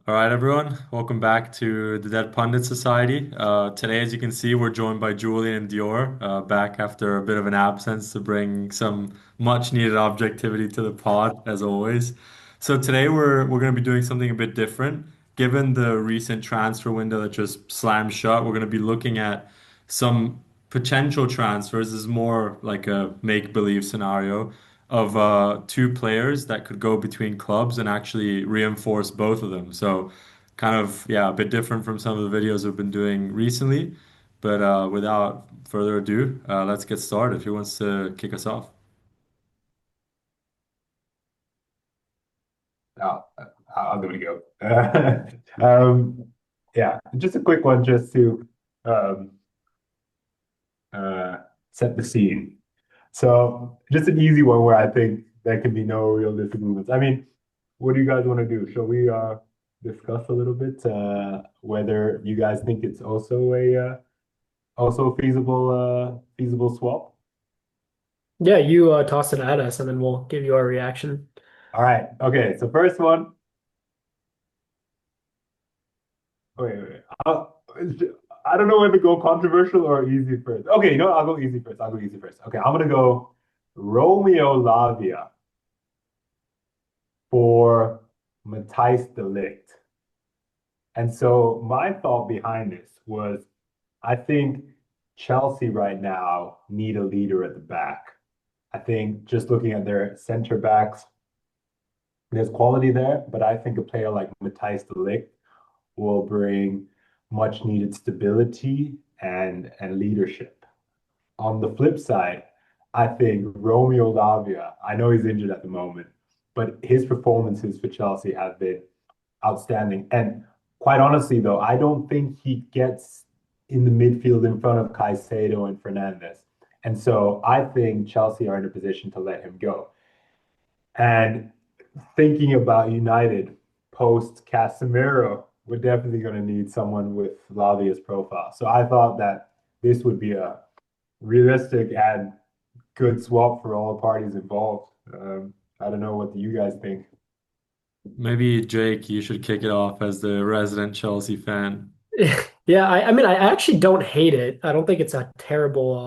All right, everyone. Welcome back to the Dead Pundits Society. Today, as you can see, we're joined by Julian and Dior, back after a bit of an absence to bring some much needed objectivity to the pod, as always. So today we're going to be doing something a bit different. Given the recent transfer window that just slammed shut, we're going to be looking at some potential transfers. This is more like a make-believe scenario of two players that could go between clubs and actually reinforce both of them. So kind of, yeah, a bit different from some of the videos we've been doing recently. But without further ado, let's get started. Who wants to kick us off? Oh, I'll give it a go. Yeah, just a quick one just to um, uh, set the scene. So, just an easy one where I think there can be no real disagreements. I mean, what do you guys want to do? Shall we discuss a little bit whether you guys think it's also a feasible swap? Yeah, you toss it at us and then we'll give you our reaction. All right. Okay. So first one. Wait. I don't know whether to go controversial or easy first. Okay, you know what? I'll go easy first. I'll go easy first. Okay, I'm gonna go Romeo Lavia for Matthijs de Ligt. And so my thought behind this was I think Chelsea right now need a leader at the back. I think just looking at their center backs, there's quality there, but I think a player like Matthijs de Ligt will bring much needed stability and leadership. On the flip side, I think Romeo Lavia, I know he's injured at the moment, but his performances for Chelsea have been outstanding. And quite honestly, though, I don't think he gets in the midfield in front of Caicedo and Fernandez. And so I think Chelsea are in a position to let him go. And thinking about United post Casemiro, we're definitely going to need someone with Lavia's profile. So I thought that this would be a realistic and good swap for all parties involved. I don't know what do you guys think. Maybe Jake, you should kick it off as the resident Chelsea fan. Yeah, I mean, I actually don't hate it. I don't think it's a terrible,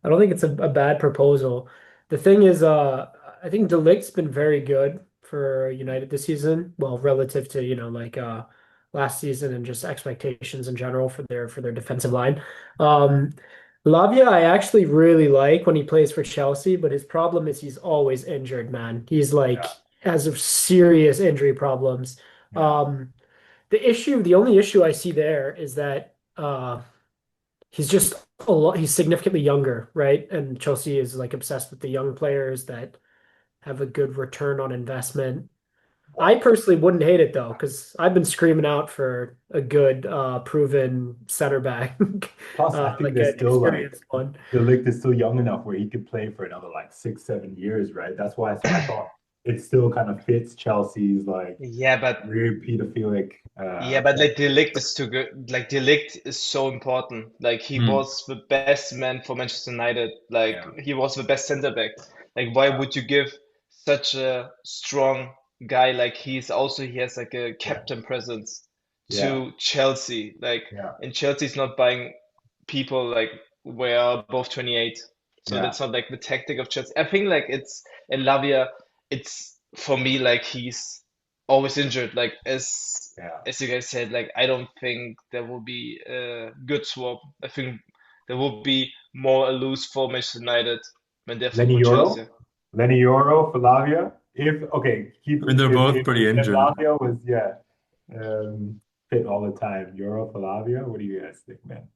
I don't think it's a bad proposal. The thing is, I think De Ligt's been very good for United this season. Well, relative to, last season and just expectations in general for their defensive line. Um, Lavia, I actually really like when he plays for Chelsea, but his problem is he's always injured, man. He's like Yeah, has serious injury problems. yeah, Um, the only issue I see there is that he's just he's significantly younger, right? And Chelsea is like obsessed with the young players that have a good return on investment. I personally wouldn't hate it though, because I've been screaming out for a good proven center back, plus, I think like there's an still like experienced one. De Ligt is still young enough where he could play for another like 6, 7 years, right? That's why I thought it still kind of fits Chelsea's like Yeah, but weird pedophilic yeah, but play. like Delict is too good. Like Delict is so important. Like he Hmm. was the best man for Manchester United. Like Yeah, he was the best center back. Like why yeah, would you give such a strong guy like he has like a yeah, captain presence yeah, to Chelsea. Like yeah, and Chelsea's not buying people like were above 28. So yeah, that's not like the tactic of Chelsea. I think like it's in Lavia, it's for me like he's always injured. Like yeah. as you guys said, like I don't think there will be a good swap. I think there will be more a lose for Manchester United than therefore Lenny for Chelsea. Euro, Lenny Euro for Lavia. If okay, keep I mean, they're both pretty if injured. Lavia was fit all the time. Euro for Lavia. What do you guys think, man?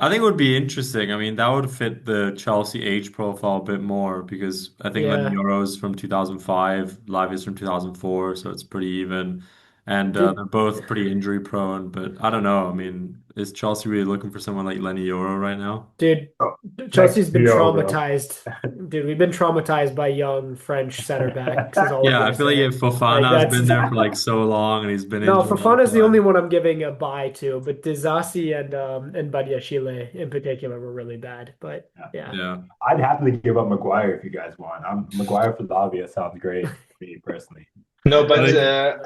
I think it would be interesting. I mean, that would fit the Chelsea age profile a bit more because I think Lenny Yeah, Yoro's from 2005, Live is from 2004, so it's pretty even. And did they're both pretty injury prone, but I don't know. I mean, is Chelsea really looking for someone like Lenny Yoro right now? Dude, Oh, next Chelsea's been PO, bro. traumatized. Dude, we've been traumatized by young French center backs, is all I'm Yeah, I gonna feel like say. if Like Fofana has been that's there for like so long and he's been no, injured all Fofana the is the only time. one I'm giving a bye to, but Disasi and Badiashile in particular were really bad. But Yeah. yeah. Yeah. I'd happily give up Maguire if you guys want. I'm Maguire for Lavia sounds great to me personally. No, but Like,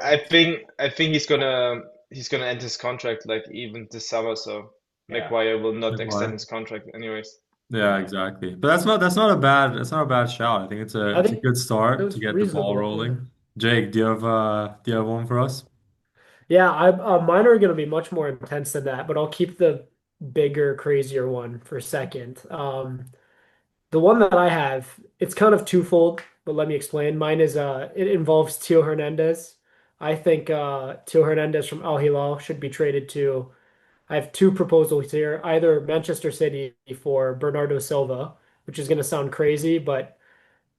I think he's gonna end his contract like even this summer, so Yeah. Maguire will not like extend why? his contract anyways. Yeah, exactly. But that's not a bad shout. I think it's a I it's a think good it start to was get the ball reasonable. Yeah. rolling. Jake, do you have one for us? Yeah, mine are going to be much more intense than that, but I'll keep the bigger, crazier one for second. The one that I have, it's kind of twofold, but let me explain. Mine is it involves Tio Hernandez. I think Tio Hernandez from Al Hilal should be traded to. I have two proposals here, either Manchester City for Bernardo Silva, which is going to sound crazy, but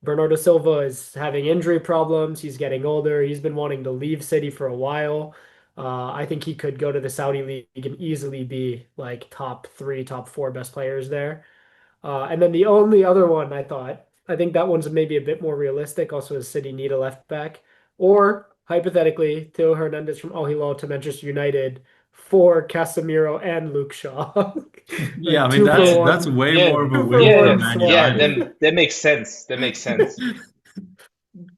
Bernardo Silva is having injury problems. He's getting older. He's been wanting to leave City for a while. I think he could go to the Saudi League and easily be like top three, top four best players there. And then the only other one I think that one's maybe a bit more realistic. Also, does City need a left back? Or hypothetically, Theo Hernandez from Al Hilal to Manchester United for Casemiro and Luke Shaw. Yeah, I Like mean two for that's Yeah, that's one, way yeah, more of a two for win yeah, for yeah, one Man swap. yeah. United. Then that makes sense. That makes sense.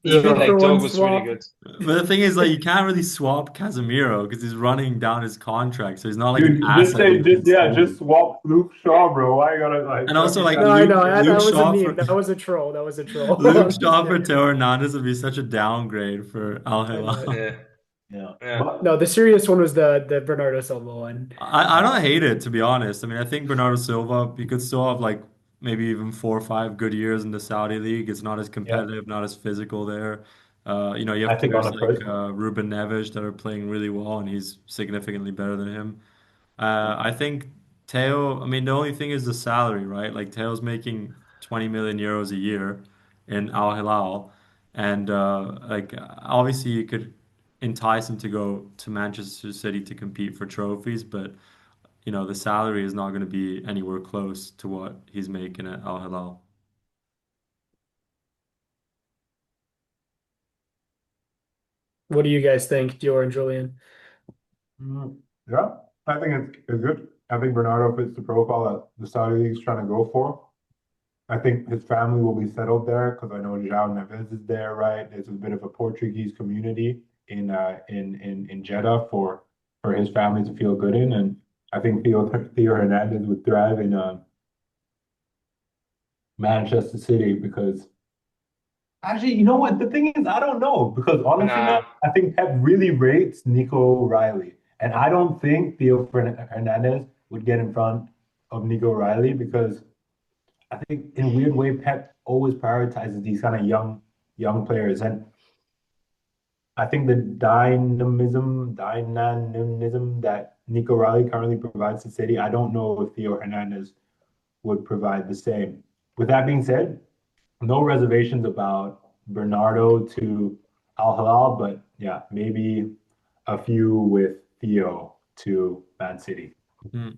The Even Two thing, for like one Dogu's really swap. good. but the thing is, like, you can't really swap Casemiro because he's running down his contract, so he's not like an Dude, just asset say, you can just swap. swap Luke Shaw, bro. Why you gotta like And also, fucking like No, I know Luke that was a Shaw meme. for That was a troll. That was a troll. Luke I'm just Shaw for kidding. Teo Hernandez would be such a downgrade for Al I know it. Hilal. Yeah, Yeah. yeah. But No, the serious one was the Bernardo Silva one. I don't hate it, to be honest. I mean, I think Bernardo Silva, he could still have like maybe even 4 or 5 good years in the Saudi league. It's not as yeah, competitive, not as physical there. You I have think on players a like personal. Ruben Neves that are playing really well, and he's significantly better than him. I think Teo, I mean, the only thing is the salary, right? Like Teo's making 20 million euros a year in Al Hilal, and like obviously you could entice him to go to Manchester City to compete for trophies, but the salary is not going to be anywhere close to what he's making at Al Hilal. What do you guys think, Dior and Julian? Yeah, I think it's good. I think Bernardo fits the profile that the Saudi League's trying to go for. I think his family will be settled there because I know João Neves is there, right? There's a bit of a Portuguese community in Jeddah for his family to feel good in, and I think Theo Hernandez would thrive in Manchester City because actually, you know what? The thing is, I don't know because honestly, man, Nah, I think Pep really rates Nico Riley, and I don't think Hernandez would get in front of Nico Riley because I think in a weird way, Pep always prioritizes these kind of young players, and I think the dynamism that Nico Riley currently provides to City, I don't know if Theo Hernandez would provide the same. With that being said, no reservations about Bernardo to Al Hilal, but yeah, maybe a few with Theo to Man City. Hmm.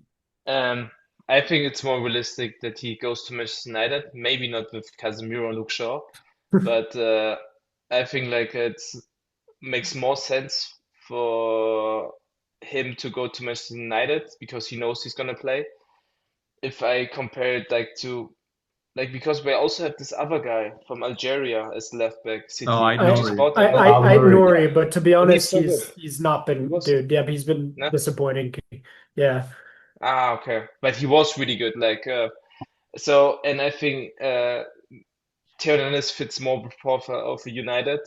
um, I think it's more realistic that he goes to Manchester United. Maybe not with Casemiro and Luke Shaw, but I think like it makes more sense for him to go to Manchester United because he knows he's gonna play. If I compare it like to like because we also have this other guy from Algeria as left back Oh, City. I We I just know. bought I him. Oh, I, Al I Nuri. Nori, Yeah, but to be and he's honest, so good. he's not He been, was dude. Yeah, he's been no? disappointing. Yeah. Okay. But he was really good. Like so and I think Theo Hernandez fits more the profile of United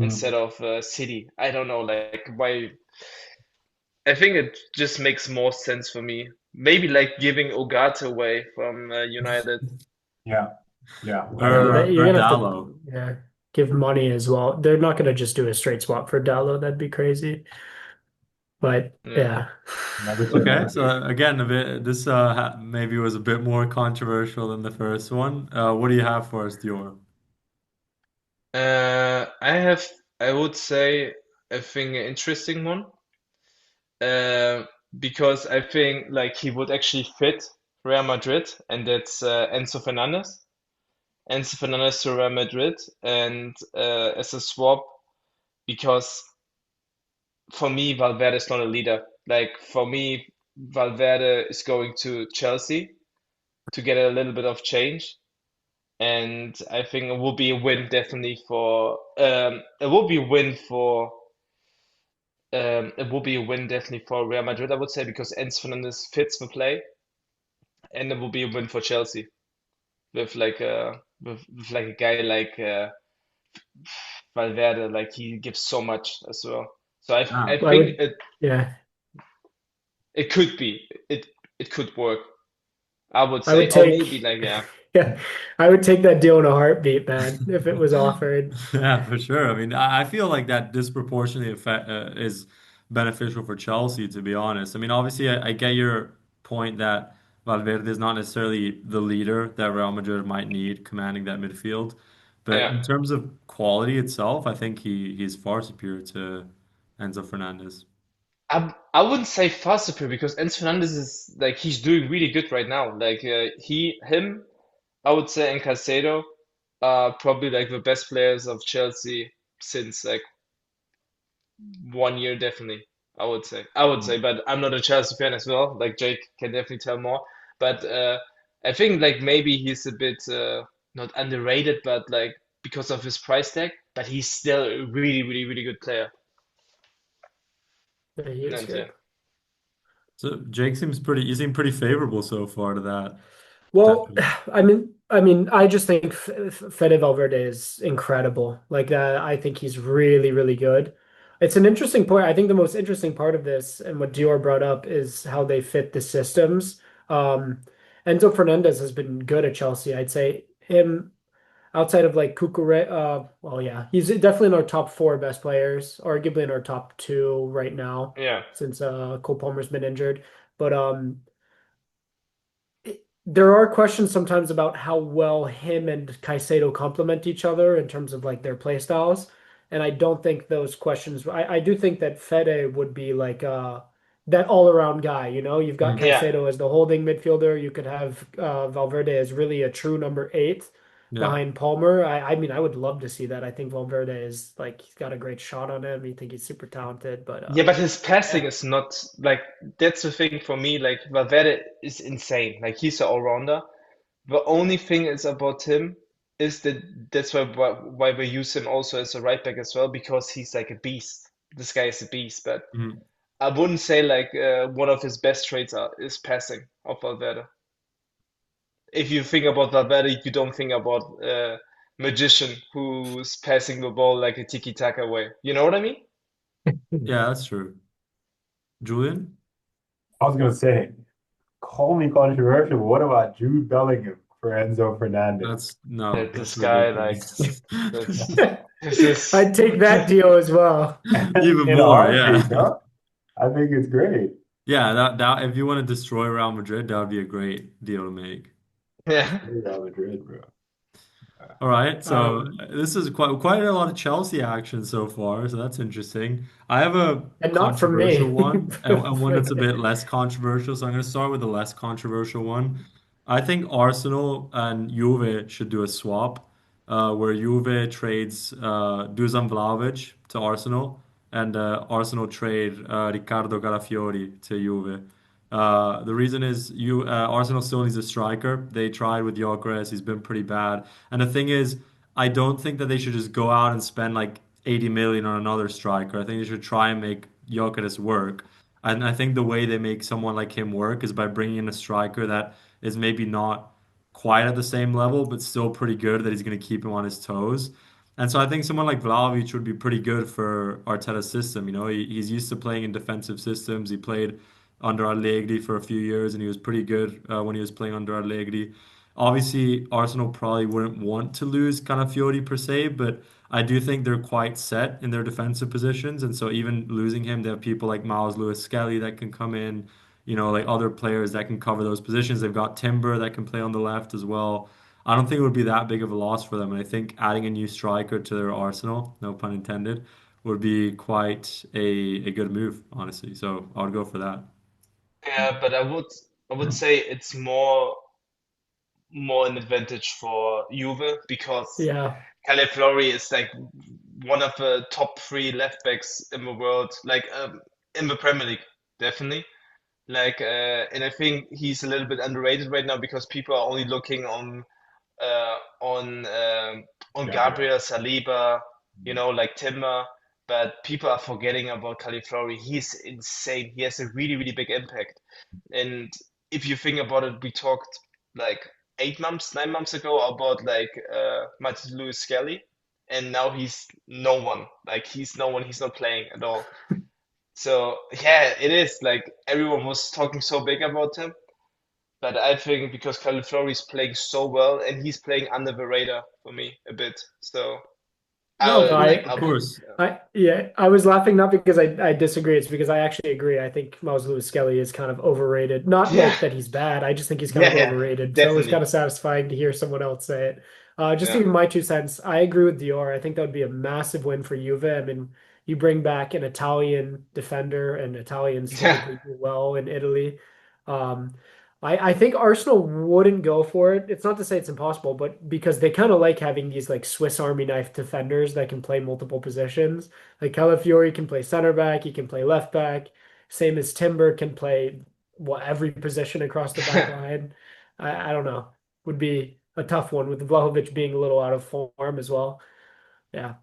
instead Mm. of City. I don't know like why I think it just makes more sense for me. Maybe like giving Ogata away from United. Yeah, yeah, I Yeah, agree. but Or you're or gonna have Dallo. to give money as well. They're not gonna just do a straight swap for Dallo. That'd be crazy. But Yeah. yeah. Never say Okay, never. so again, a bit this maybe was a bit more controversial than the first one. What do you have for us, Dior? I would say, I think an interesting one, uh, because I think like he would actually fit Real Madrid, and that's Enzo Fernandez. Enzo Fernandez to Real Madrid, and as a swap, because for me, Valverde is not a leader. Like for me, Valverde is going to Chelsea to get a little bit of change. and I think it will be a win definitely for it will be a win for it will be a win definitely for Real Madrid, I would say, because Enzo Fernandez fits the play, and it will be a win for Chelsea with with like a guy like Valverde, like he gives so much as well. So I Ah, I think would, yeah, it could be it could work, I would I say, would or maybe take, like yeah. yeah, I would take that deal in a heartbeat, man, if it was offered. yeah, for sure. I mean, I feel like that disproportionately is beneficial for Chelsea, to be honest. I mean, obviously, I get your point that Valverde is not necessarily the leader that Real Madrid might need commanding that midfield. But Yeah. in terms of quality itself, I think he's far superior to Enzo Fernandez. I wouldn't say far superior because Enzo Fernandez is like he's doing really good right now. Like him, I would say, and Caicedo are probably like the best players of Chelsea since like 1 year, definitely. I would say, but I'm not a Chelsea fan as well. Like Jake can definitely tell more. But I think like maybe he's a bit not underrated, but like because of his price tag. But he's still a really, really, really good player. Yeah, he is And yeah. good. So Jake seems pretty, you seem pretty favorable so far to that Well, potential. I just think Fede Valverde is incredible. Like that, I think he's really, really good. It's an interesting point. I think the most interesting part of this and what Dior brought up is how they fit the systems. Um, Enzo Fernandez has been good at Chelsea. I'd say him outside of like Kukure, well, yeah, he's definitely in our top four best players, arguably in our top two right now, Yeah. since Cole Palmer's been injured. But there are questions sometimes about how well him and Caicedo complement each other in terms of like their play styles. And I don't think those questions, I do think that Fede would be like that all-around guy. You know, you've got Mm. Yeah. Caicedo as the holding midfielder. You could have Valverde as really a true number eight Yeah. behind Palmer. I mean, I would love to see that. I think Valverde is like he's got a great shot on him. You think he's super talented, but Yeah, but his passing yeah. is not like that's the thing for me. Like Valverde is insane. Like he's an all-rounder. The only thing is about him is that that's why we use him also as a right back as well because he's like a beast. This guy is a beast, but Mhm. I wouldn't say like one of his best traits is passing of Valverde. If you think about Valverde, you don't think about magician who's passing the ball like a tiki-taka way. You know what I mean? Yeah, that's true. Julian? I was gonna say, call me controversial, but what about Jude Bellingham for Enzo Fernandez? That's no, That that's this guy like ridiculous. that's this is I'd take that deal as well. Even In a more, yeah. heartbeat, no? I think it's great. Yeah, that if you want to destroy Real Madrid, that would be a great deal to make. yeah. Real Madrid, bro. All right, so Um, this is quite a lot of Chelsea action so far, so that's interesting. I have a and not from controversial me. one and one that's a bit less controversial, so I'm going to start with the less controversial one. I think Arsenal and Juve should do a swap, where Juve trades Dusan Vlahovic to Arsenal, and Arsenal trade Riccardo Calafiori to Juve. The reason is Arsenal still needs a striker. They tried with Gyökeres, he's been pretty bad. And the thing is, I don't think that they should just go out and spend like 80 million on another striker. I think they should try and make Gyökeres work. And I think the way they make someone like him work is by bringing in a striker that is maybe not quite at the same level, but still pretty good, that he's going to keep him on his toes. And so I think someone like Vlahovic would be pretty good for Arteta's system. You know, he's used to playing in defensive systems. He played under Allegri for a few years, and he was pretty good when he was playing under Allegri. Obviously, Arsenal probably wouldn't want to lose Calafiori per se, but I do think they're quite set in their defensive positions, and so even losing him, they have people like Miles Lewis-Skelly that can come in, you know, like other players that can cover those positions. They've got Timber that can play on the left as well. I don't think it would be that big of a loss for them, and I think adding a new striker to their arsenal, no pun intended, would be quite a good move, honestly. So I would go for that. Yeah, but I would say it's more an advantage for Juve because Yeah. Calafiori is like one of the top three left backs in the world, like in the Premier League, definitely. Like, and I think he's a little bit underrated right now because people are only looking on Gabriel. Gabriel Saliba, like Timber. But people are forgetting about Califiori. He's insane. He has a really, really big impact. And if you think about it, we talked like 8 months, 9 months ago about like Martin Lewis Skelly, and now he's no one. Like he's no one. He's not playing at all. So yeah, it is like everyone was talking so big about him, but I think because Califiori is playing so well and he's playing under the radar for me a bit. So No, of course, I of course. yeah, I was laughing not because I disagree. It's because I actually agree. I think Miles Lewis Skelly is kind of overrated. Not yeah, like that he's bad. I just think he's kind yeah, of yeah, overrated. So it was kind definitely. of satisfying to hear someone else say it. Just to Yeah. give my 2 cents, I agree with Dior. I think that would be a massive win for Juve. I mean, you bring back an Italian defender, and Italians Yeah. typically do well in Italy. Um, I think Arsenal wouldn't go for it. It's not to say it's impossible, but because they kind of like having these like Swiss Army knife defenders that can play multiple positions. Like Calafiori can play center back, he can play left back. Same as Timber can play every position across the back line. I don't know. Would be a tough one with Vlahovic being a little out of form as well. Yeah.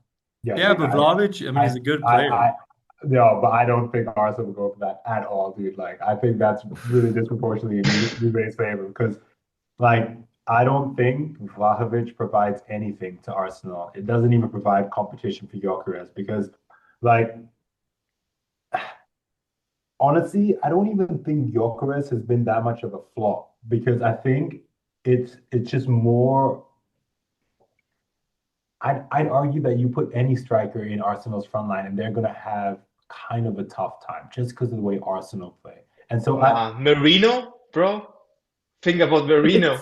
Yeah, Yeah, dude. but Vlahovic, I mean, he's a good player. I, no, but I don't think Arsenal will go for that at all, dude. Like, I think that's really disproportionately in Juve's favor because, like, I don't think Vlahovic provides anything to Arsenal. It doesn't even provide competition for Gyökeres because, like, honestly, I don't even think Gyökeres has been that much of a flop because I think it's just more. I'd argue that you put any striker in Arsenal's front line and they're gonna have kind of a tough time just because of the way Arsenal play. And so I Nah, Marino, bro. Think about Marino.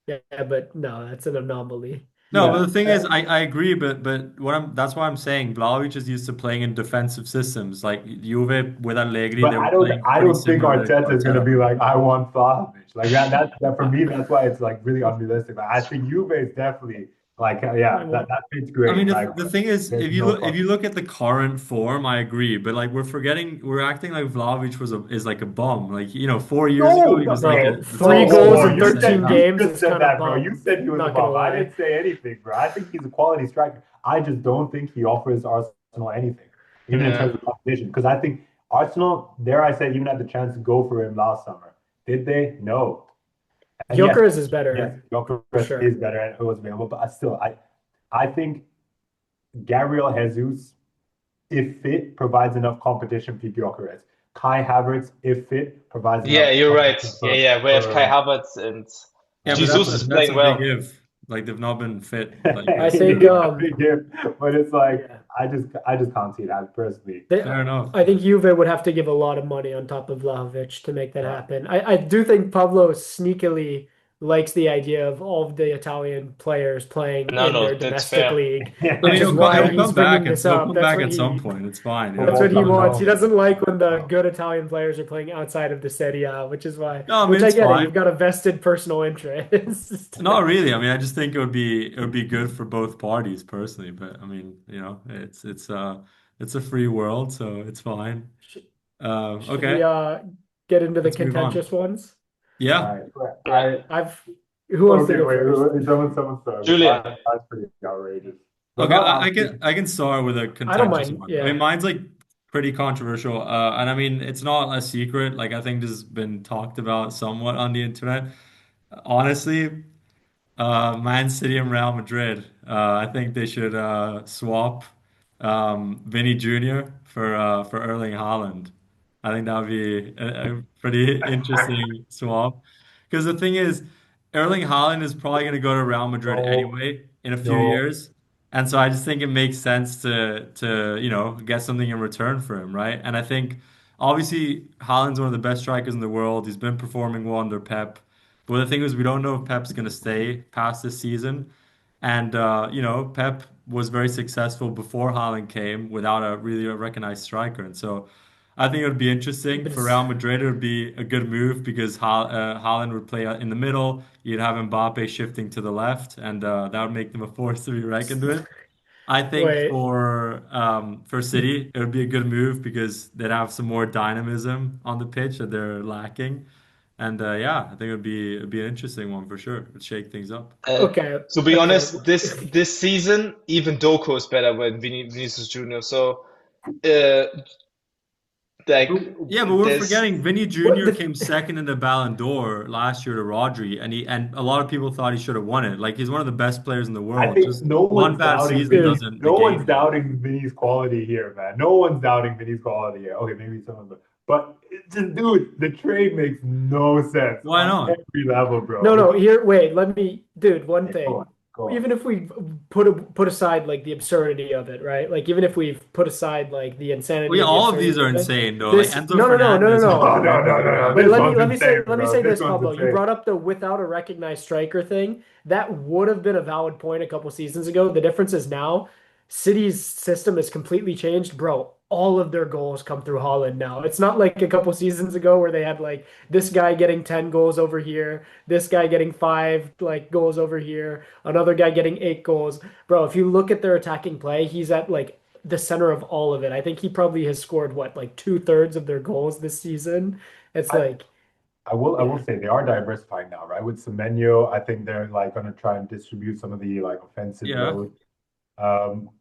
It's yeah, but no, that's an anomaly. No, but yeah, the thing is, I agree, but what I'm that's why I'm saying Vlahovic is used to playing in defensive systems. Like Juve with Allegri, but they were playing I pretty don't think similar to Arteta is gonna Arteta. be like I want Vlahovic like that for me that's why it's like really unrealistic. Like, I think Juve is definitely like I yeah want that fits I mean, great. Like the thing is, there's no if you question. look at the current form, I agree. But like, we're acting like Vlahovic is like a bum. Like, 4 years ago, No, he was like bro, the three top goals scorer whoa, in in the Serie 13 A. you games just is said kind of that, bro. You bum. said he was a Not gonna bum. I lie. didn't say anything, bro. I think he's a quality striker. I just don't think he offers Arsenal anything, even in Yeah. terms of competition. Because I think Arsenal, dare I say, even had the chance to go for him last summer. Did they? No. And yes, Gyökeres is yes, better for Gyökeres is sure. better and it was available, but I think Gabriel Jesus, if fit, provides enough competition for Gyökeres. Kai Havertz, if fit, provides Yeah, enough you're right. competition Yeah, yeah. We have Kai for Havertz and Yeah, but Jesus is that's playing a big well. if. Like they've not been fit. Like I that's think yeah, big if, but it's like yeah. I just can't see that personally. They, fair enough. I think Juve would have to give a lot of money on top of Vlahovic to make that Yeah. happen. I do think Pablo sneakily likes the idea of all of the Italian players playing No, in their no, that's domestic fair. league, I which mean, is why he'll he's come back bringing and this he'll up. come back at some point. It's fine. That's Oh, what he no, wants. He no. doesn't like when the No. good Italian players are playing outside of the Serie A, No, I mean which I it's get it. You've fine. got a vested personal interest. Not really. I mean, I just think it would be good for both parties personally. But I mean, it's a free world, so it's fine. Sh- Should we Okay, get into the let's move on. contentious ones? Yeah. All right. Yeah. I've Who wants to Okay, go first? someone start. Julian. Mine's pretty outrageous. But Okay, not honestly. I can start with a I don't contentious mind. one. I mean, Yeah. mine's like pretty controversial, and I mean it's not a secret. Like I think this has been talked about somewhat on the internet. Honestly, Man City and Real Madrid. I think they should swap Vinny Jr. For Erling Haaland. I think that would be a pretty interesting swap. Because the thing is, Erling Haaland is probably going to go to Real Madrid No, anyway in a few no. years. And so I just think it makes sense to get something in return for him, right? And I think obviously Haaland's one of the best strikers in the world. He's been performing well under Pep. But the thing is, we don't know if Pep's going to stay past this season. And Pep was very successful before Haaland came without a really recognized striker. And so I think it would be interesting But for it's Real Madrid. It would be a good move because Haaland would play in the middle. You'd have Mbappe shifting to the left, and that would make them a force to be reckoned with. I think wait. for City, it would be a good move because they'd have some more dynamism on the pitch that they're lacking. And yeah, I think it'd be an interesting one for sure. It'd shake things up. Uh, Okay, to be okay. honest, this season even Doku is better with Vinicius Junior. So uh, like Yeah, but we're there's forgetting Vinny What Jr. the came second in the Ballon d'Or last year to Rodri, and a lot of people thought he should have won it. Like he's one of the best players in the I world. think Just one bad season dude? doesn't No one's negate it. doubting Vinny's quality here, man. No one's doubting Vinny's quality here. Okay, maybe some of them, but it's just, dude, the trade makes no sense Why on not? every level, bro. No, Like, no, here, wait, let me, dude, one okay, go on, thing. go on. Even if we put aside like the absurdity of it, right? Like even if we've put aside like the Well, insanity yeah, and the all of these absurdity are of it, insane though. Like this Enzo no, no, no, no, no, Fernandez No, has no. been no, no, no, no. But This let me one's let me say insane, let me bro. say This this, one's Pablo. You insane. brought up the without a recognized striker thing. That would have been a valid point a couple seasons ago. The difference is now City's system has completely changed, bro. All of their goals come through Holland now. It's not like a couple seasons ago where they had like this guy getting 10 goals over here, this guy getting five like goals over here, another guy getting eight goals. Bro, if you look at their attacking play, he's at like the center of all of it. I think he probably has scored what, like two-thirds of their goals this season. It's I, like, I will yeah, say they are diversifying now, right? With Semenyo, I think they're like going to try and distribute some of the like offensive yeah. load.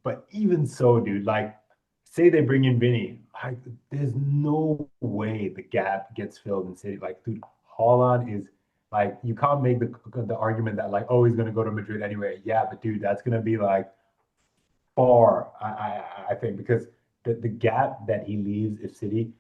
But even so, dude, like say they bring in Vinny, like there's no way the gap gets filled in City. Like, dude, Holland is like you can't make the argument that like, oh, he's gonna go to Madrid anyway. Yeah, but dude, that's gonna be like far, I think, because the gap that he leaves if City,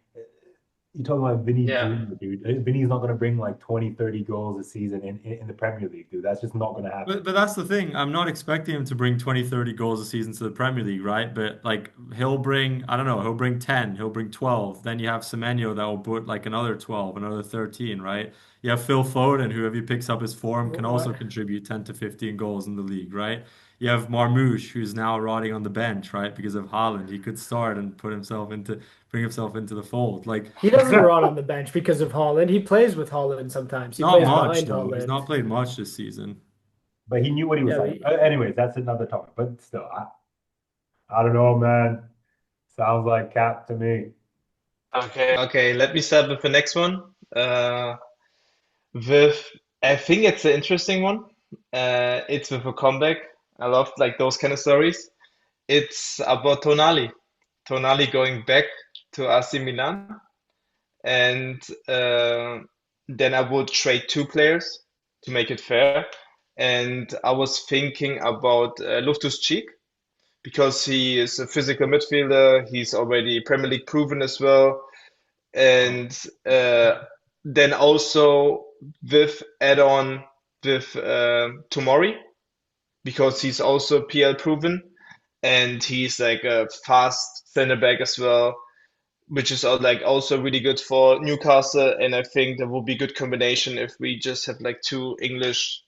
you're talking about Vinny yeah. Jr., dude. Vinny's not gonna bring like 20, 30 goals a season in the Premier League, dude. That's just not gonna happen. But that's the thing. I'm not expecting him to bring 20, 30 goals a season to the Premier League, right? But like he'll bring, I don't know, he'll bring 10, he'll bring 12. Then you have Semenyo that will put like another 12, another 13, right? You have Phil Foden, who if he picks up his form can also what? contribute 10 to 15 goals in the league, right? You have Marmoush, who's now rotting on the bench, right? Because of Haaland. He could start and bring himself into the fold. Like He doesn't rot on the bench because of Holland. He plays with Holland sometimes. He not plays much behind though. He's not Holland. played much this season. But he knew what he was Yeah, signing. Anyways, that's another topic. But still, I don't know, man. Sounds like cap to me. Okay, let me start with the next one. With I think it's an interesting one. It's with a comeback. I love like those kind of stories. It's about Tonali. Tonali going back to AC Milan, and then I would trade two players to make it fair. And I was thinking about Loftus-Cheek because he is a physical midfielder. He's already Premier League proven as well. And then also with add-on with Tomori because he's also PL proven and he's like a fast center back as well, which is like also really good for Newcastle. And I think that would be a good combination if we just have like two English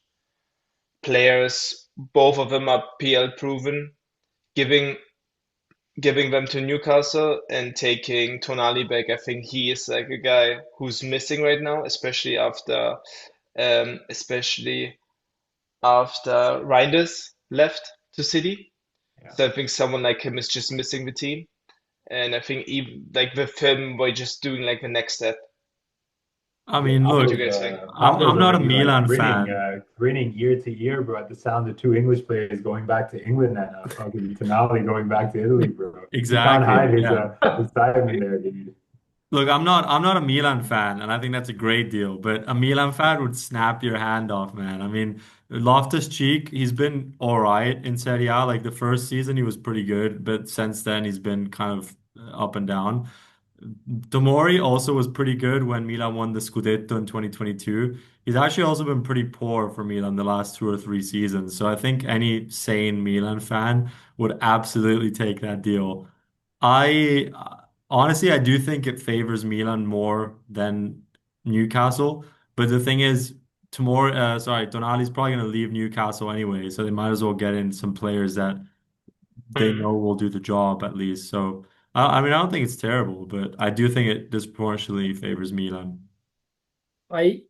players, both of them are PL proven, giving giving them to Newcastle and taking Tonali back. I think he is like a guy who's missing right now, especially after Reinders left to City. Yeah. So I think someone like him is just missing the team. And I think even like with him, we're just doing like the next step. I Yeah, mean, What do look, you guys think? I'm Pablo's not a already like Milan fan. grinning ear to ear, bro, at the sound of two English players going back to England and fucking Tonali going back to Italy, bro. He can't Exactly. hide his Yeah. excitement there, dude. Look, I'm not a Milan fan, and I think that's a great deal. But a Milan fan would snap your hand off, man. I mean, Loftus-Cheek, he's been all right in Serie A. Like the first season, he was pretty good, but since then, he's been kind of up and down. Tomori also was pretty good when Milan won the Scudetto in 2022. He's actually also been pretty poor for Milan the last two or three seasons. So I think any sane Milan fan would absolutely take that deal. I honestly, I do think it favors Milan more than Newcastle. But the thing is, Tonali's probably going to leave Newcastle anyway, so they might as well get in some players that they Mm. know will do the job at least. So, I mean, I don't think it's terrible, but I do think it disproportionately favors Milan. I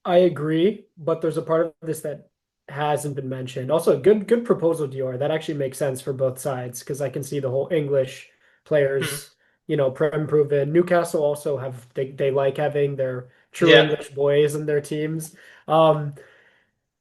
I agree, but there's a part of this that hasn't been mentioned. Also, good proposal, Dior. That actually makes sense for both sides because I can see the whole English Mm. players, Prem proven. Newcastle also have they like having their true Yeah. English boys in their teams. Um,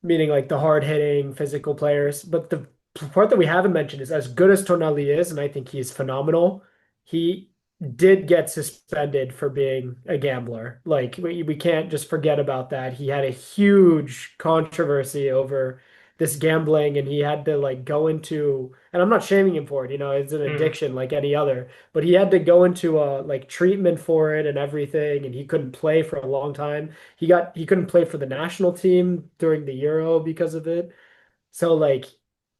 Meaning like the hard hitting physical players. But the part that we haven't mentioned is as good as Tonali is, and I think he's phenomenal, he did get suspended for being a gambler. Like we can't just forget about that. He had a huge controversy over this gambling and he had to like go into, and I'm not shaming him for it, it's an Mm. addiction like any other, but he had to go into a like treatment for it and everything, and he couldn't play for a long time. He couldn't play for the national team during the Euro because of it. So like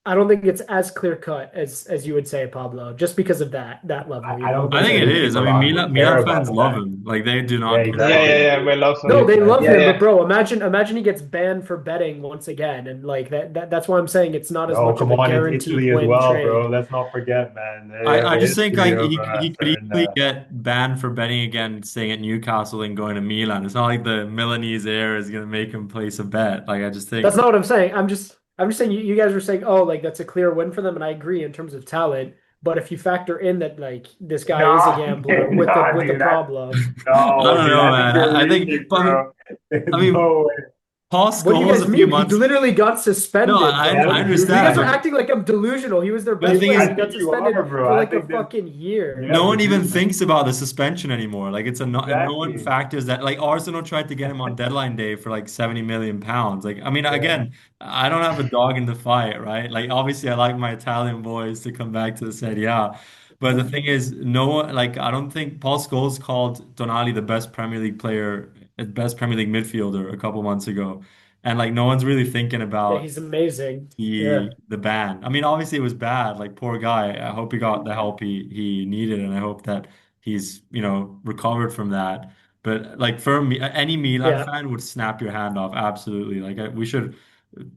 I don't think it's as clear cut as you would say, Pablo, just because of that level, I don't I think think it many is. I people mean, honestly Milan care about fans the love back. him. Like they do Yeah, not care Yeah, about yeah, exactly. yeah. We love no, him. they love Yeah, him, Exactly. but yeah. bro, imagine he gets banned for betting once again, and like that's why I'm saying it's not as No, much of come a on, it's guaranteed Italy as win well, bro. trade. Let's not forget, man. They have I a just think history like of he could certain. easily get banned for betting again, staying at Newcastle and going to Milan. It's not like the Milanese air is gonna make him place a bet. Like I just That's think not what I'm saying. I'm just saying you guys were saying, oh, like that's a clear win for them, and I agree in terms of talent. But if you factor in that like this guy is a No, gambler with the no, with the dude. That problem, I no, don't dude. know, I think man. you're I reaching, think, but bro. There's I mean, no way. Paul what do you Scholes guys a few mean? He months. literally got No, suspended I from. I That's You guys understand, are ridiculous. but acting like I'm delusional. He was their the best thing player. is, He I got think you are, suspended bro. for I like a think that fucking you year. no have to one do even that. thinks about the suspension anymore. Like it's a no one Exactly. factors that like Arsenal tried to get him on deadline day for like 70 million pounds. Like I mean Yeah. again, I don't have a dog in the fight, right? Like obviously I like my Italian boys to come back to the Serie A. But the thing is, no one like I don't think Paul Scholes called Tonali the best Premier League player, best Premier League midfielder a couple months ago. And like no one's really thinking Yeah, about he's amazing. the Yeah, the ban. I mean, obviously it was bad. Like poor guy. I hope he got the help he needed, and I hope that he's recovered from that. But like for me, any Milan yeah. fan would snap your hand off. Absolutely. Like we should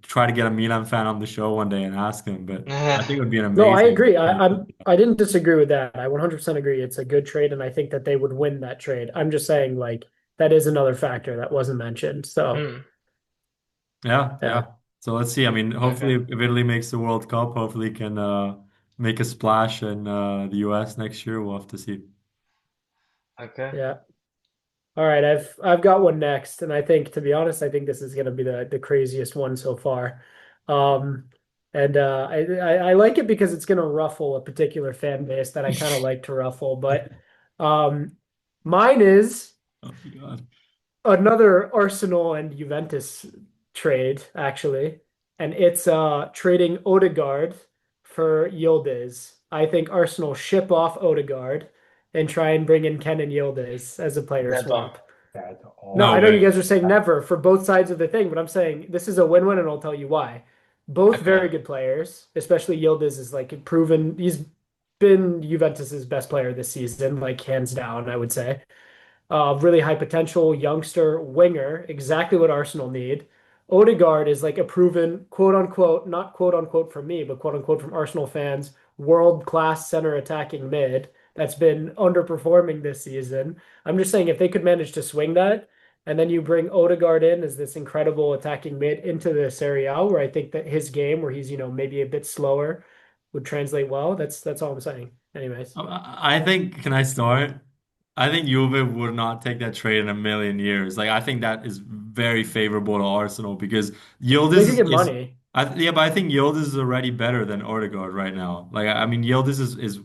try to get a Milan fan on the show one day and ask him. But I think it would be an No, I amazing. agree. I didn't disagree with that. I 100% agree. It's a good trade, and I think that they would win that trade. I'm just saying, like, that is another factor that wasn't mentioned. So, Mm. Yeah, yeah. yeah, So let's see. I mean, hopefully, Okay. if Italy makes the World Cup, hopefully can make a splash in the US next year. We'll have to see. Okay. yeah. All right, I've got one next, and I think, to be honest, I think this is gonna be the craziest one so far. Um, and I like it because it's gonna ruffle a particular fan base that I kind of like to ruffle. But um, mine is Oh my God. another Arsenal and Juventus trade, actually, and it's trading Odegaard for Yildiz. I think Arsenal ship off Odegaard and try and bring in Ken and Yildiz as a player Never. swap. That's No, No I know you way. awful. guys are saying never for both sides of the thing, but I'm saying this is a win-win, and I'll tell you why. Both Okay. very good players, especially Yildiz is like proven. He's been Juventus's best player this season, like hands down, I would say. Really high potential youngster winger, exactly what Arsenal need. Odegaard is like a proven quote unquote, not quote unquote from me, but quote unquote from Arsenal fans, world class center attacking mid that's been underperforming this season. I'm just saying if they could manage to swing that, and then you bring Odegaard in as this incredible attacking mid into the Serie A, where I think that his game, where he's maybe a bit slower, would translate well. That's all I'm saying. Anyways, I think, can I start? I think Juve would not take that trade in a million years. Like I think that is very favorable to Arsenal because they Yildiz could get is money. yeah, but I think Yildiz is already better than Odegaard right now. Like I mean, Yildiz is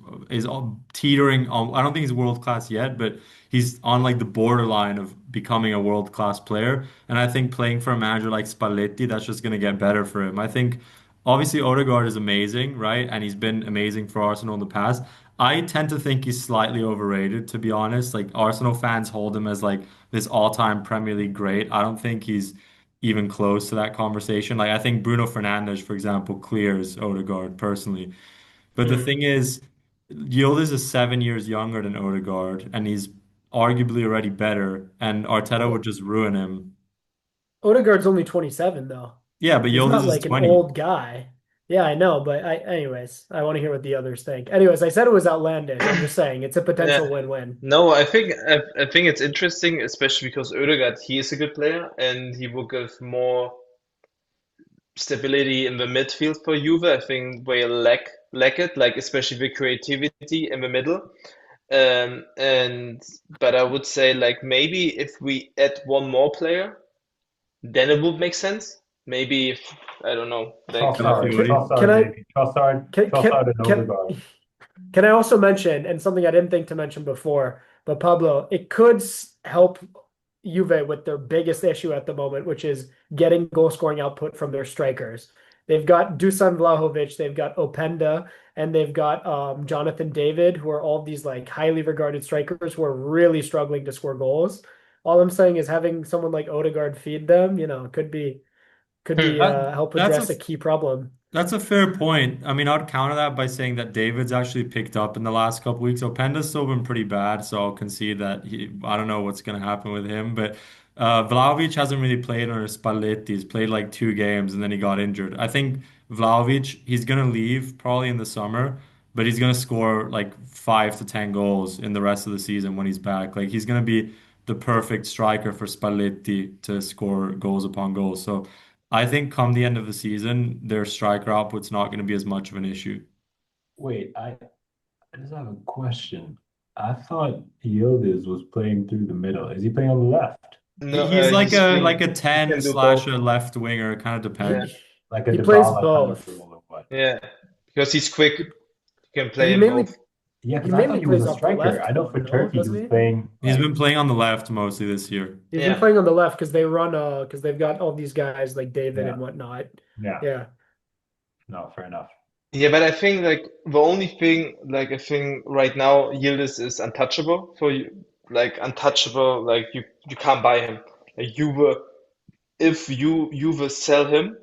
teetering on. I don't think he's world class yet, but he's on like the borderline of becoming a world class player. And I think playing for a manager like Spalletti, that's just going to get better for him. I think obviously Odegaard is amazing, right? And he's been amazing for Arsenal in the past. I tend to think he's slightly overrated, to be honest. Like Arsenal fans hold him as like this all-time Premier League great. I don't think he's even close to that conversation. Like I think Bruno Fernandes, for example, clears Odegaard personally. But the Mm. thing is, Yildiz is 7 years younger than Odegaard, and he's arguably already better, and Arteta would just ruin him. Odegaard's only 27 though. Yeah, but He's Yildiz not is like an 20. old guy. Yeah, I know, but anyways, I want to hear what the others think. Anyways, I said it was outlandish. I'm just saying it's a Yeah. potential win-win. No, I think it's interesting, especially because Ødegaard, he is a good player and he will give more stability in the midfield for Juve. I think where you lack it, like especially the creativity in the middle. And but I would say like maybe if we add one more player, then it would make sense. Maybe if I don't know, like Trossard, Calafiori. Can Trossard, I maybe Trossard, can Trossard and can Odegaard. can I also mention, and something I didn't think to mention before, but Pablo, it could help Juve with their biggest issue at the moment, which is getting goal scoring output from their strikers. They've got Dusan Vlahovic, they've got Openda, and they've got Jonathan David, who are all these like highly regarded strikers who are really struggling to score goals. All I'm saying is having someone like Odegaard feed them, could be hmm, help That's a address a key problem. That's a fair point. I mean, I'd counter that by saying that David's actually picked up in the last couple weeks. Openda's still been pretty bad, so I'll concede that I don't know what's going to happen with him. But Vlahovic hasn't really played under Spalletti. He's played like 2 games and then he got injured. I think Vlahovic, he's going to leave probably in the summer, but he's going to score like 5 to 10 goals in the rest of the season when he's back. Like he's going to be the perfect striker for Spalletti to score goals upon goals. So. I think come the end of the season, their striker output's not going to be as much of an issue. Wait, I just have a question. I thought Yildiz was playing through the middle. Is he playing on the left? no, He's like he's a free. He 10 can do slash a both. left winger, kind of Yeah, depends. Like a He plays Dybala kind of both. role or what? yeah, because he's quick. He, You can play he in mainly both. Yeah, he because I thought mainly he was plays a off the striker. I left know though, for no, Turkey he doesn't was he? playing He's like been playing on the left mostly this year. He's been Yeah, playing on the left because because they've got all these guys like David yeah, and whatnot. yeah. Yeah. No, fair enough. yeah, but I think like the only thing like I think right now Yildiz is untouchable for you, like untouchable. Like you can't buy him. Like you were if you will sell him,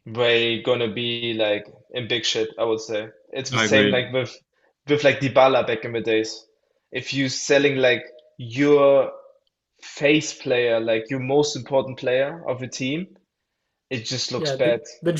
they gonna be like in big shit, I would say. It's the I same agree. like with like Dybala back in the days. If you selling like your face player, like your most important player of the team, it just looks Yeah, bad. the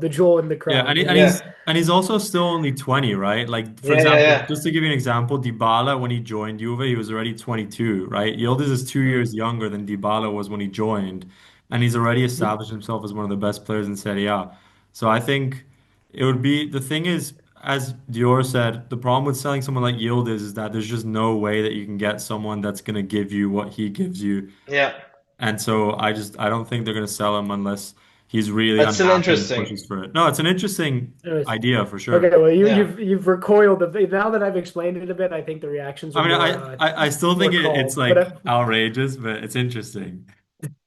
jewel in the Yeah, crown. and Yeah. Yeah, he's also still only 20, right? Like for yeah, yeah, example, yeah. just to give you an example, Dybala when he joined Juve, he was already 22, right? Yildiz is two Mm, years younger than Dybala was when he joined, and he's already You, established himself as one of the best players in Serie A. So I think it would be the thing is, as Dior said, the problem with selling someone like Yildiz is that there's just no way that you can get someone that's going to give you what he gives you. yeah. And so I don't think they're going to sell him unless he's really That's still unhappy and interesting. pushes for it. No, it's an interesting anyways. idea for sure. Okay, well Yeah, you've recoiled a bit. Now that I've explained it a bit, I think the reactions I are mean, I still think more it's calm. like But outrageous, but it's interesting.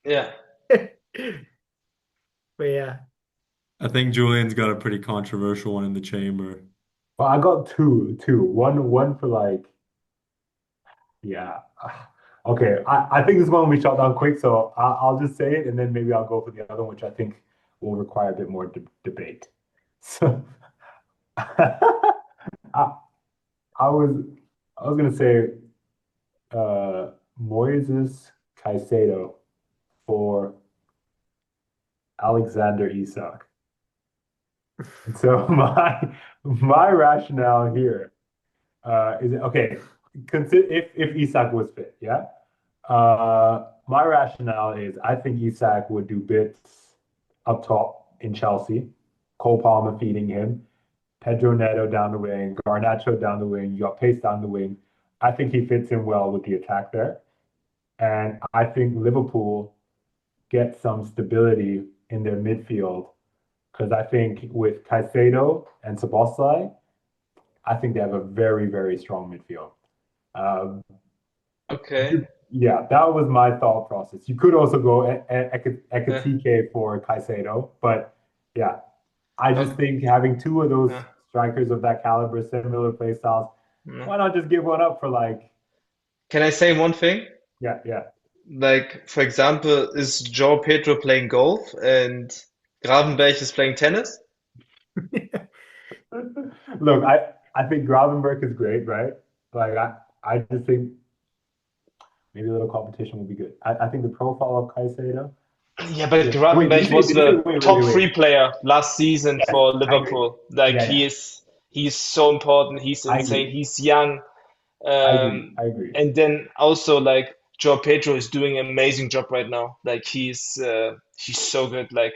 yeah. but yeah. I think Julian's got a pretty controversial one in the chamber. Well, I got two. One for like, yeah. Okay, I think this one will be shot down quick, so I'll just say it and then maybe I'll go for the other one, which I think will require a bit more debate. So I, I was I was gonna say Moises Caicedo for Alexander Isak. And so my rationale here is okay. Consider if Isak was fit, yeah. My rationale is I think Isak would do bits up top in Chelsea. Cole Palmer feeding him, Pedro Neto down the wing, Garnacho down the wing. You got Pace down the wing. I think he fits in well with the attack there, and I think Liverpool get some stability in their midfield because I think with Caicedo and Szoboszlai, I think they have a very, very strong midfield. Um, Okay. yeah, that was my thought process. You could also go Uh, Ekatike for Caicedo, but yeah, I just okay. think having two of those strikers of that caliber, similar play styles, No. why not just give one up for like, Can I say one thing? yeah, yeah. Like, for example, is João Pedro playing golf and Gravenberch is playing tennis? Look, I think Gravenberg is great, right? Like I just think maybe a little competition would be good. I think the profile of Caicedo. Yeah, but Yeah. Wait, Gravenberch was did you say the top wait? three player last season Yes, for I agree. Liverpool. Like Yeah, yeah, he's so important. He's I insane. agree. He's young. I agree. Um, I agree. and then also like João Pedro is doing an amazing job right now. Like he's so good. Like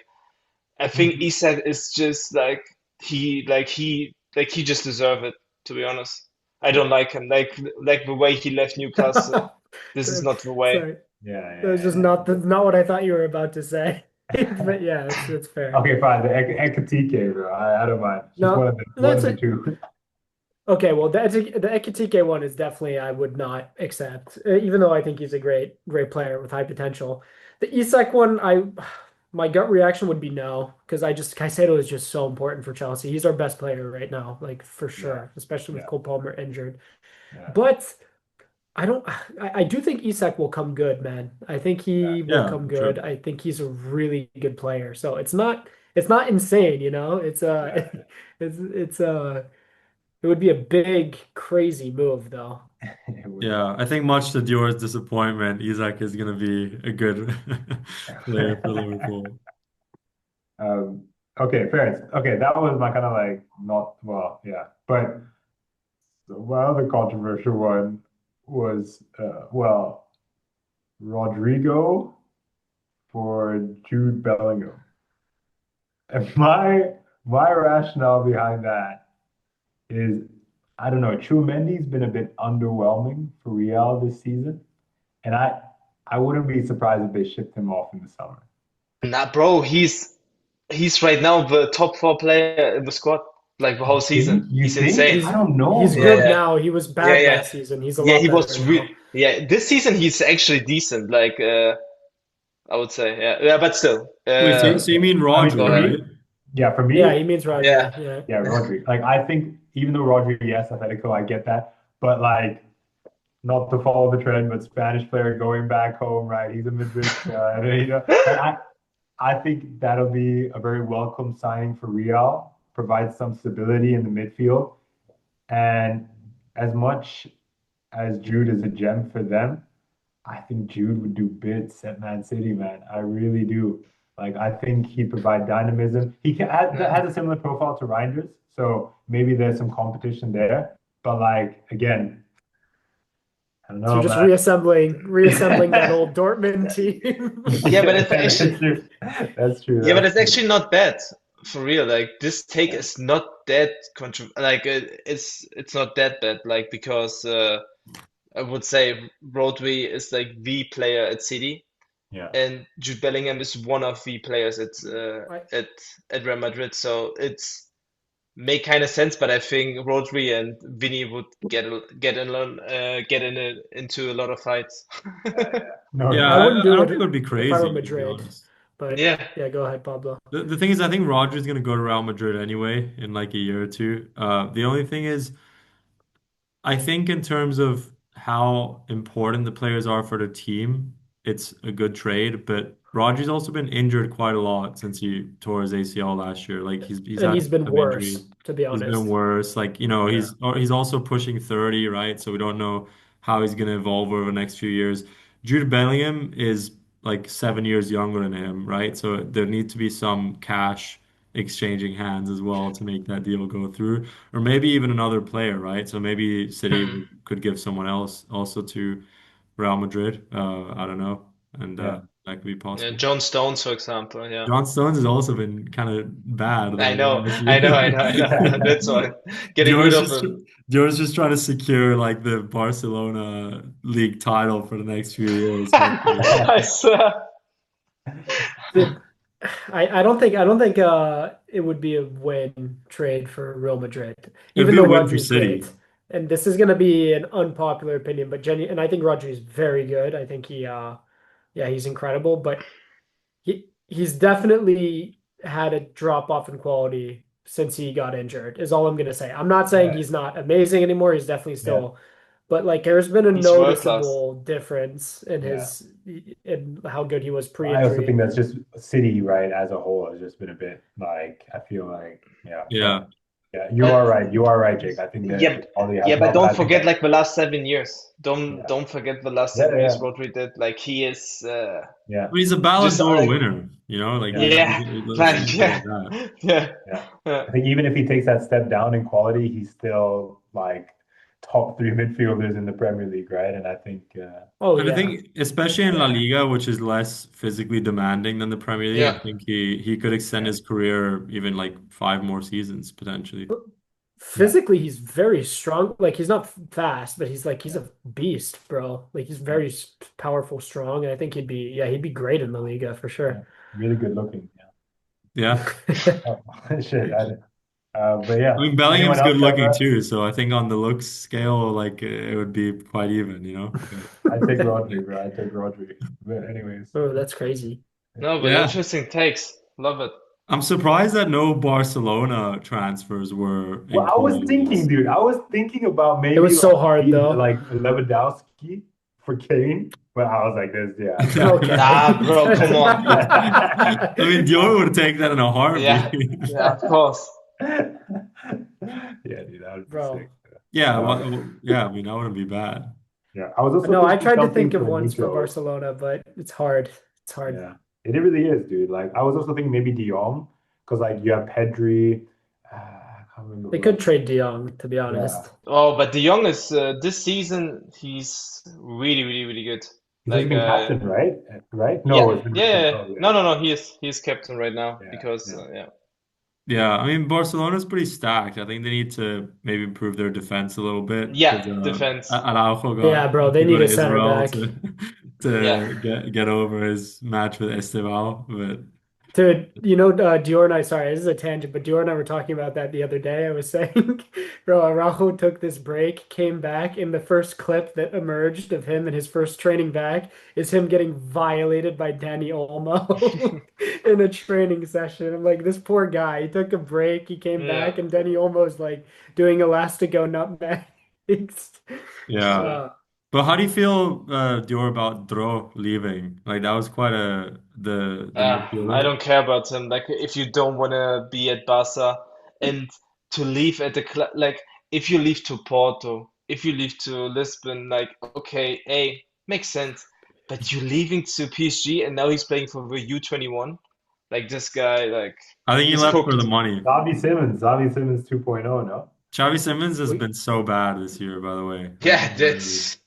I think Isak is just like he just deserve it, to be honest. I don't like him. Like the way he left Newcastle. This is So- not the way. Sorry, Yeah, that was just yeah, not what I thought you were about to say. But yeah, it's yeah. fair. Okay, fine. The Ekatike, bro. I don't mind. Just No, one that's of the it. two. Okay, well, the Ekitike one is definitely I would not accept, even though I think he's a great player with high potential. The Isak one, my gut reaction would be no, because I just Caicedo is just so important for Chelsea. He's our best player right now, like for Yeah, sure, especially with yeah, Cole Palmer injured. yeah, But I don't, I do think Isak will come good, man. I think he will Yeah, come for sure. good. I think he's a really good player. So it's not insane, you know. It's yeah. it's it would be a big, crazy move, though. It would. Yeah, I think much to Dior's disappointment, Isak is going to be a good player for Liverpool. Um, okay, fair. Okay, that was my kind of like not well, yeah. But my other controversial one was Rodrigo for Jude Bellingham. And my rationale behind that is I don't know, Tchouaméni's been a bit underwhelming for Real this season, and I wouldn't be surprised if they shipped him off in the summer. Nah, bro, he's right now the top four player in the squad, like the whole season. You He's think? insane. I He's don't know, he's Yeah, good bro. yeah, now. He was yeah, bad yeah, last season. He's a yeah. lot He better was now. re yeah. This season he's actually decent. Like I would say, yeah, yeah. But still, Wait, so you mean I mean, Rodri, for go ahead. right? me, yeah, for Yeah, me, he means Yeah, Rodri. Yeah. yeah, Rodri. Like, I think even though Rodri, yes, Atletico, I get that, but like, not to follow the trend, but Spanish player going back home, right? He's a Madrid, like I think that'll be a very welcome signing for Real, provide some stability in the midfield, and as much as Jude is a gem for them. I think Jude would do bits at Man City, man. I really do. Like, I think he'd provide dynamism. That mm. has a similar profile to Reinders, so maybe there's some competition there. But like again, I don't So you're know, just man. reassembling that old Dortmund team. Yeah, but Yeah, it's actually that's true. That's true. yeah, but That's it's true. actually not bad for real. Like this take is not that contro like it's not that bad. Like because I would say Rodri is like the player at City, Yeah. and Jude Bellingham is one of the players I, at at Real Madrid. So it's make kind of sense. But I think Rodri and Vinny would get into a lot of fights. Yeah, yeah. No, Yeah, I no. wouldn't I do don't think it it would be if I were crazy, to be Madrid, honest. but Yeah. yeah, go ahead, Pablo. The thing is, I think Rodri's going to go to Real Madrid anyway in like a year or two. The only thing is, I think in terms of how important the players are for the team, it's a good trade. But Rodri's also been injured quite a lot since he tore his ACL last year. Like he's And had he's been some injuries. worse, to be He's been honest. worse. Like, you know, Yeah. he's also pushing 30, right? So we don't know how he's going to evolve over the next few years. Jude Bellingham is like 7 years younger than him, right? So there need to be some cash exchanging hands as well to make that deal go through. Or maybe even another player, right? So maybe City Hmm. could give someone else also to Real Madrid. I don't know. And Yeah. that could be Yeah, possible. John Stones, for example. Yeah. John Stones has also been kind of bad I though know, last I know, I year. know, I know. That's why getting rid Dior's of just him. Dior's just trying to secure like the Barcelona league title for the next few years, hopefully. I swear. The I don't think it would be a win trade for Real Madrid, It'd even be a though win for Rodri's City. great. And this is going to be an unpopular opinion, but and I think Rodri's very good. I think yeah, he's incredible, but he's definitely had a drop off in quality since he got injured, is all I'm gonna say. I'm not saying Yeah. he's not amazing anymore. He's definitely Yeah. still, but like there's been a He's world class. noticeable difference in Yeah. his in how good he was I also think pre-injury. that's just City, right, as a whole has just been a bit like I feel like, yeah, but Yeah. yeah, Uh, you are right, Jake. I think that yeah, the quality has yeah, but dropped, and don't I think forget that like the last 7 years. Don't yeah, don't forget the last yeah, 7 years yeah, Rodri did. Like he is yeah, But he's a Ballon just d'Or like winner, you know, like yeah, yeah, let's like look at it yeah, like that. yeah, yeah. yeah. I think even if he takes that step down in quality, he's still like top three midfielders in the Premier League, right? And I think Oh And I yeah. think, especially in La yeah, Liga, which is less physically demanding than the Premier League, I Yeah. think he could extend yeah, his career even like 5 more seasons potentially. Yeah, physically he's very strong. Like he's not fast, but he's yeah, a beast, bro. Like he's very powerful, strong, and I think he'd be great in the Liga for yeah. sure. Really good looking. Yeah. Yeah. Oh, shit. But I yeah. mean, Anyone Bellingham's good else have looking a? too, so I think on the looks scale, like it would be quite even, you know? I take Rodri, bro. I take Rodri. But anyways, Oh, that's crazy. No, but Yeah. interesting takes. Love it. I'm surprised that no Barcelona transfers were well, I was included in thinking, this. dude. I was thinking about It maybe was so hard though. like Lewandowski for Kane, but I was like, this, yeah, no. Okay. Nah, bro, come on. I mean, Dior would take that in a Yeah, heartbeat. yeah, of course. Yeah, dude, that would be Bro. sick. Yeah, Um, yeah, I mean, that wouldn't be bad. yeah, I was also No, I thinking tried to something think of for ones for Nico. Barcelona, but it's hard. It's hard. Yeah, it really is, dude. Like, I was also thinking maybe De Jong, because like you have Pedri. I can't remember They who could else. trade De Jong, to be Yeah, honest. Oh, but De Jong is this season he's really, really, really good. he's also Like been captain, right? Right? No, yeah, it's been yeah, yeah. oh No, yeah, no, no. He is captain right now yeah, because yeah. yeah, Yeah, I mean, Barcelona's pretty stacked. I think they need to maybe improve their defense a little bit yeah, because defense. Araujo Yeah, got bro, to they go need to a center Israel back. to Yeah. get over his match with Esteval. But Dude, Dior and I, sorry, this is a tangent, but Dior and I were talking about that the other day. I was saying, bro, Araujo took this break, came back, and the first clip that emerged of him and his first training back is him getting violated by Danny Olmo in a training session. I'm like, this poor guy, he took a break, he came Yeah. back, and Danny Olmo's like doing Elastico nutmegs. yeah, Yeah. Uh, but how do you feel, Dior, about Dro leaving? Like that was quite the I midfielder. don't care about him. Like, if you don't want to be at Barca and to leave at the club, like, if you leave to Porto, if you leave to Lisbon, like, okay, hey, makes sense. But you're leaving to PSG and now he's playing for the U21. Like, this guy, like, I think he he's left for the cooked. money. Xavi Simmons 2.0, no? Xavi Simmons has we, been so bad this year, by the way. Yeah, that's,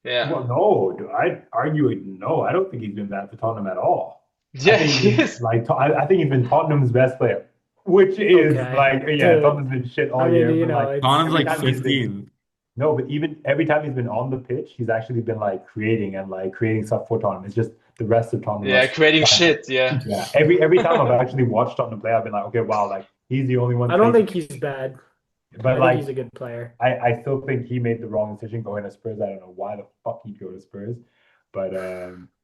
yeah. Well, no, dude, I'd argue no. I don't think he's been bad for Tottenham at all. I Yeah, think he's he been is. like I think he's been Tottenham's best player, which is okay, like yeah, dude. Tottenham's been shit I all mean, year, but like Tottenham's every like time he's been 15. no, but even every time he's been on the pitch, he's actually been like creating and like creating stuff for Tottenham. It's just the rest of Tottenham Yeah, has creating shit. Yeah. yeah. Every time I've actually watched Tottenham play, I've been like, okay, wow, like he's the only one I don't creating. think he's bad. But I think like he's a good player. I still think he made the wrong decision going to Spurs. I don't know why the fuck he'd go to Spurs. But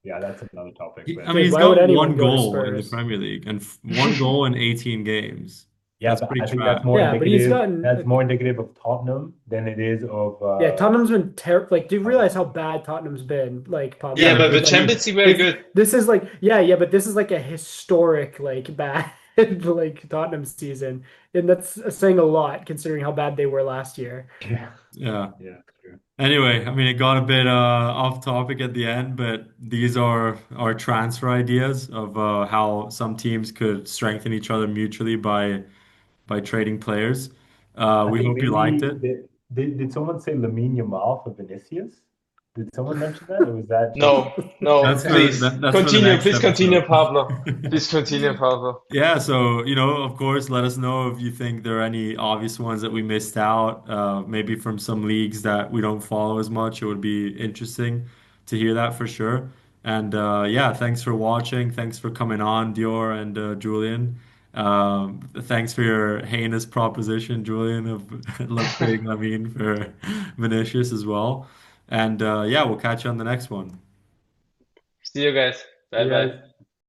yeah, that's another topic. I But mean, Dude, he's why would got anyone one go to goal in the Spurs? Premier League and one goal in 18 games. yeah, That's but pretty I think that's trash. more Yeah, but he's indicative. gotten That's more indicative of Tottenham than it is of yeah, Tottenham's been terrible. Like, do you of- realize how bad Tottenham's been? Like, Yeah, Yeah, Pablo, but but the like PSG, Champions League were this good. this is like yeah, but this is like a historic like bad like Tottenham season, and that's saying a lot considering how bad they were last year. yeah, yeah. yeah, true. Anyway, I mean, it got a bit off topic at the end, but these are our transfer ideas of how some teams could strengthen each other mutually by trading players. I We think hope you liked maybe it. did someone say Lamine Yamal for Vinicius? Did someone mention that, or was that just No, no, please. That's for the Continue. next Please continue, episode. Pablo. Please continue, Pablo. Yeah, so of course, let us know if you think there are any obvious ones that we missed out, maybe from some leagues that we don't follow as much. It would be interesting to hear that for sure. And yeah, thanks for watching. Thanks for coming on, Dior and Julian. Thanks for your heinous proposition, Julian, of trading Lamine for Vinicius as well. And yeah, we'll catch you on the next one. See you guys. you Bye bye. guys